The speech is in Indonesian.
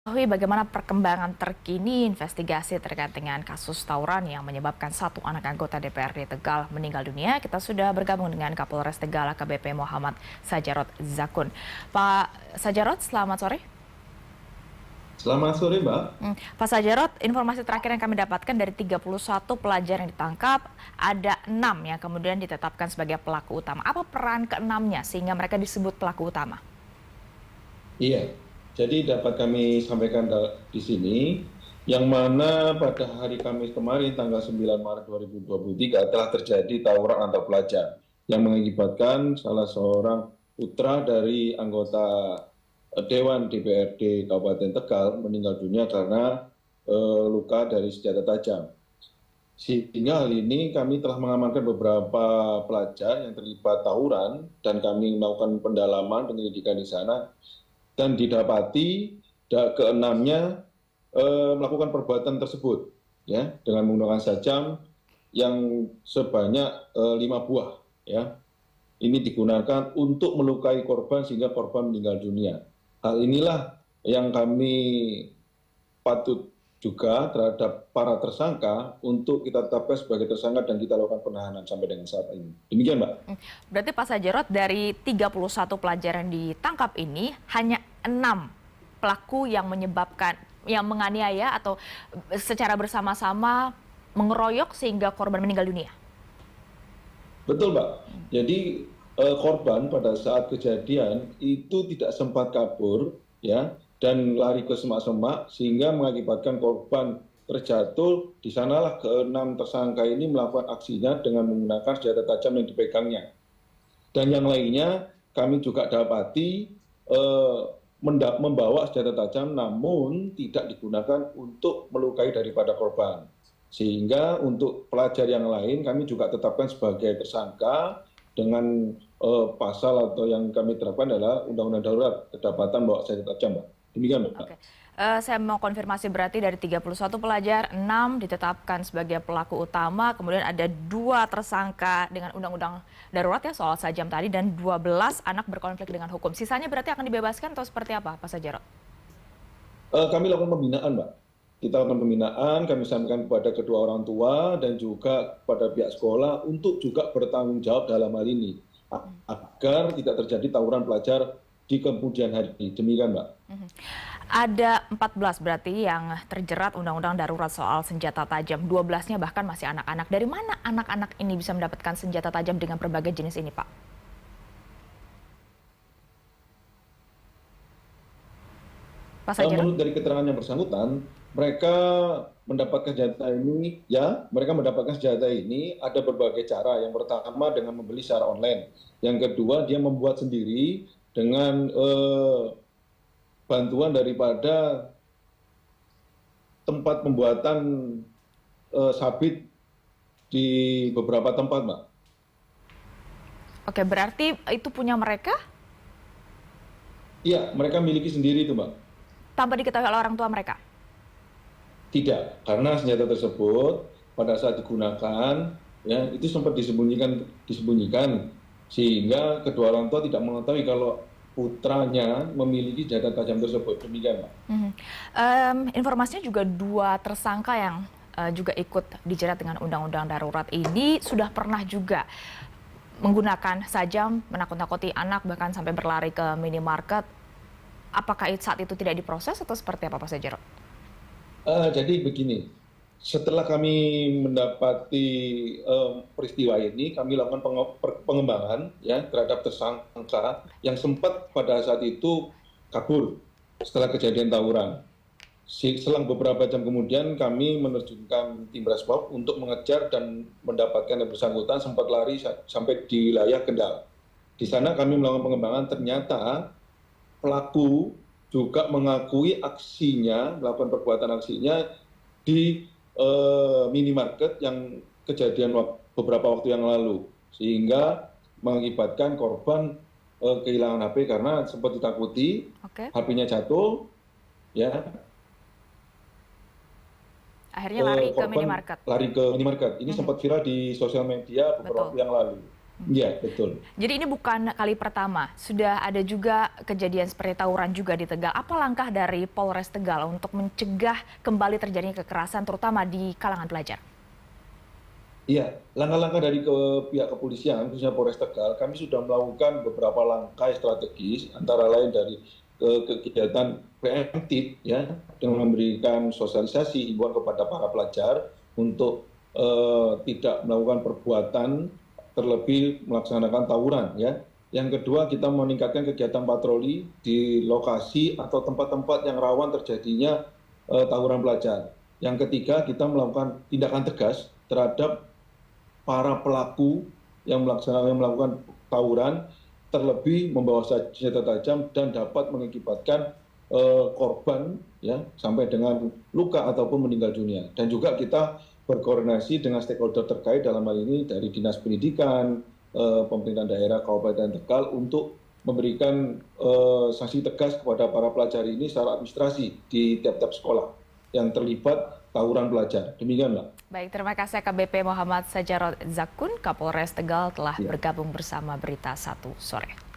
Ketahui bagaimana perkembangan terkini investigasi terkait dengan kasus tawuran yang menyebabkan satu anak anggota DPRD Tegal meninggal dunia. Kita sudah bergabung dengan Kapolres Tegal AKBP Muhammad Sajarot Zakun. Pak Sajarot, selamat sore. Selamat sore, Mbak. Pak Sajarot, informasi terakhir yang kami dapatkan dari 31 pelajar yang ditangkap, ada 6 yang kemudian ditetapkan sebagai pelaku utama. Apa peran keenamnya sehingga mereka disebut pelaku utama? Iya, jadi dapat kami sampaikan di sini, yang mana pada hari Kamis kemarin, tanggal 9 Maret 2023, telah terjadi tawuran antar pelajar yang mengakibatkan salah seorang putra dari anggota Dewan DPRD Kabupaten Tegal meninggal dunia karena luka dari senjata tajam. Sehingga hal ini kami telah mengamankan beberapa pelajar yang terlibat tawuran dan kami melakukan pendalaman penyelidikan di sana dan didapati keenamnya melakukan perbuatan tersebut ya dengan menggunakan sajam yang sebanyak 5 buah ya. Ini digunakan untuk melukai korban sehingga korban meninggal dunia. Hal inilah yang kami patut juga terhadap para tersangka untuk kita tetapkan sebagai tersangka dan kita lakukan penahanan sampai dengan saat ini. Demikian, Mbak. Berarti Pak Sajarot, dari 31 pelajar yang ditangkap ini hanya 6 pelaku yang menganiaya atau secara bersama-sama mengeroyok sehingga korban meninggal dunia. Betul, Mbak. Jadi korban pada saat kejadian itu tidak sempat kabur ya dan lari ke semak-semak sehingga mengakibatkan korban terjatuh. Di sanalah keenam tersangka ini melakukan aksinya dengan menggunakan senjata tajam yang dipegangnya. Dan yang lainnya kami juga dapati membawa senjata tajam namun tidak digunakan untuk melukai daripada korban. Sehingga untuk pelajar yang lain kami juga tetapkan sebagai tersangka dengan pasal atau yang kami terapkan adalah Undang-Undang Darurat kedapatan bawa senjata tajam, Mbak. Demikian, Mbak. Oke. Saya mau konfirmasi, berarti dari 31 pelajar, 6 ditetapkan sebagai pelaku utama, kemudian ada 2 tersangka dengan undang-undang darurat ya soal sajam tadi, dan 12 anak berkonflik dengan hukum. Sisanya berarti akan dibebaskan atau seperti apa, Pak Sajarot? Kami lakukan pembinaan, Mbak. Kita lakukan pembinaan, kami sampaikan kepada kedua orang tua dan juga kepada pihak sekolah untuk juga bertanggung jawab dalam hal ini agar tidak terjadi tawuran pelajar di kemudian hari. Demikian, Mbak. Ada 14 berarti yang terjerat undang-undang darurat soal senjata tajam. 12-nya bahkan masih anak-anak. Dari mana anak-anak ini bisa mendapatkan senjata tajam dengan berbagai jenis ini, Pak? Pak Sajarot? Menurut dari keterangan yang bersangkutan, mereka mendapatkan senjata ini, ya, mereka mendapatkan senjata ini ada berbagai cara. Yang pertama dengan membeli secara online. Yang kedua dia membuat sendiri dengan bantuan daripada tempat pembuatan sabit di beberapa tempat, Mbak. Oke, berarti itu punya mereka Iya, mereka miliki sendiri itu, Mbak. tanpa diketahui oleh orang tua mereka? Tidak, karena senjata tersebut pada saat digunakan, ya itu sempat disembunyikan, sehingga kedua orang tua tidak mengetahui kalau putranya memiliki senjata tajam tersebut. Demikian, Mbak. Informasinya juga 2 tersangka yang juga ikut dijerat dengan undang-undang darurat ini sudah pernah juga menggunakan sajam, menakut-nakuti anak, bahkan sampai berlari ke minimarket. Apakah saat itu tidak diproses atau seperti apa, Pak Sajarot? Jadi begini, setelah kami mendapati peristiwa ini, kami lakukan pengembangan ya terhadap tersangka yang sempat pada saat itu kabur setelah kejadian tawuran. Selang beberapa jam kemudian kami menerjunkan tim Resmob untuk mengejar dan mendapatkan yang bersangkutan sempat lari sampai di wilayah Kendal. Di sana kami melakukan pengembangan, ternyata pelaku juga mengakui aksinya, melakukan perbuatan aksinya di minimarket yang kejadian beberapa waktu yang lalu, sehingga mengakibatkan korban kehilangan HP karena sempat ditakuti, Oke. HP-nya jatuh, ya. Akhirnya lari ke Korban minimarket. lari ke minimarket. Ini sempat viral di sosial media beberapa Betul. waktu yang lalu. Iya, betul. Jadi ini bukan kali pertama, sudah ada juga kejadian seperti tawuran juga di Tegal. Apa langkah dari Polres Tegal untuk mencegah kembali terjadinya kekerasan terutama di kalangan pelajar? Iya, langkah-langkah dari pihak kepolisian, khususnya Polres Tegal, kami sudah melakukan beberapa langkah strategis, antara lain dari kegiatan preemptif, ya, dengan memberikan sosialisasi himbauan kepada para pelajar untuk tidak melakukan perbuatan, terlebih melaksanakan tawuran, ya. Yang kedua, kita meningkatkan kegiatan patroli di lokasi atau tempat-tempat yang rawan terjadinya tawuran pelajar. Yang ketiga, kita melakukan tindakan tegas terhadap para pelaku yang melakukan tawuran, terlebih membawa senjata tajam dan dapat mengakibatkan korban, ya, sampai dengan luka ataupun meninggal dunia. Dan juga kita berkoordinasi dengan stakeholder terkait, dalam hal ini dari Dinas Pendidikan, pemerintahan daerah Kabupaten Tegal, untuk memberikan sanksi tegas kepada para pelajar ini secara administrasi di tiap-tiap sekolah yang terlibat tawuran pelajar. Demikian, Mbak. Baik, terima kasih AKBP Muhammad Sajarot Zakun, Kapolres Tegal telah bergabung bersama Berita 1 sore.